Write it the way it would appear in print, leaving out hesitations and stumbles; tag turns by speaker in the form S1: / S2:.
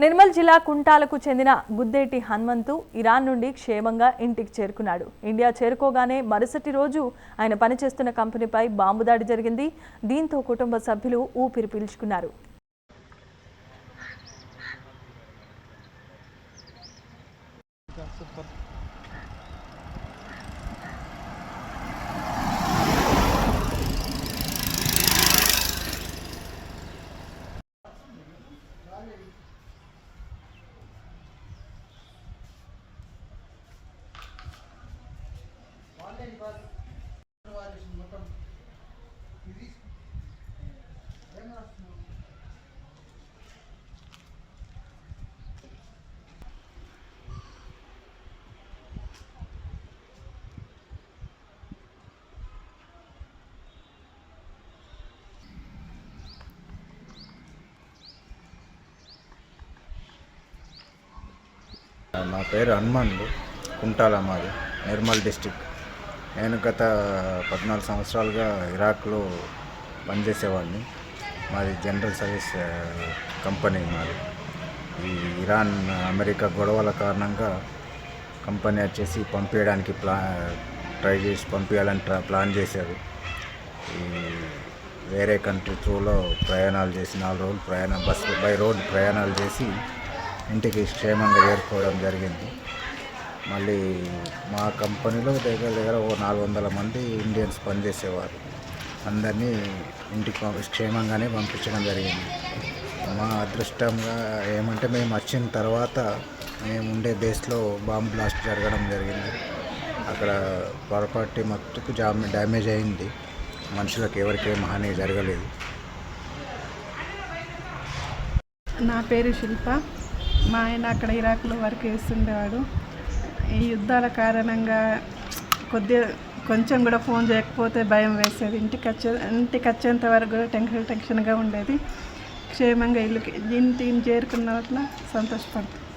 S1: నిర్మల్ జిల్లా కుంటాలకు చెందిన గుద్దేటి హనుమంతు ఇరాన్ నుండి క్షేమంగా ఇంటికి చేరుకున్నాడు. ఇండియా చేరుకోగానే మరుసటి రోజు ఆయన పనిచేస్తున్న కంపెనీపై బాంబు దాడి జరిగింది. దీంతో కుటుంబ సభ్యులు ఊపిరి పీల్చుకున్నారు.
S2: నా పేరు హనుమంతు, కుంటాల మాది, నిర్మల్ డిస్టిక్. నేను గత 14 సంవత్సరాలుగా ఇరాక్లో పనిచేసేవాడిని. మాది జనరల్ సర్వీస్ కంపెనీ. మాది ఈ ఇరాన్ అమెరికా గొడవల కారణంగా కంపెనీ వచ్చేసి పంపించడానికి ట్రై చేసి పంపించాలని ప్లాన్ చేశారు. ఈ వేరే కంట్రీ త్రూలో ప్రయాణాలు చేసి 4 రోజులు బస్సు బై రోడ్ ప్రయాణాలు చేసి ఇంటికి క్షేమంగా చేరుకోవడం జరిగింది. మళ్ళీ మా కంపెనీలో దగ్గర ఓ 400 మంది ఇండియన్స్ పనిచేసేవారు. అందరినీ ఇంటికి క్షేమంగానే పంపించడం జరిగింది. మా అదృష్టంగా ఏమంటే మేము వచ్చిన తర్వాత మేము ఉండే బేస్లో బాంబ్ బ్లాస్ట్ జరగడం జరిగింది. అక్కడ ప్రాపర్టీ మట్టుకు డ్యామేజ్ అయింది. మనుషులకు ఎవరికేం హాని జరగలేదు.
S3: నా పేరు శిల్ప. మా ఆయన అక్కడ ఇరాక్లో వర్క్ చేస్తుండేవాడు. ఈ యుద్ధాల కారణంగా కొంచెం కూడా ఫోన్ చేయకపోతే భయం వేసేది. ఇంటికి వచ్చేంత వరకు కూడా టెన్షన్గా ఉండేది. క్షేమంగా ఇంటిని చేరుకున్న వల్ల సంతోషపడుతుంది.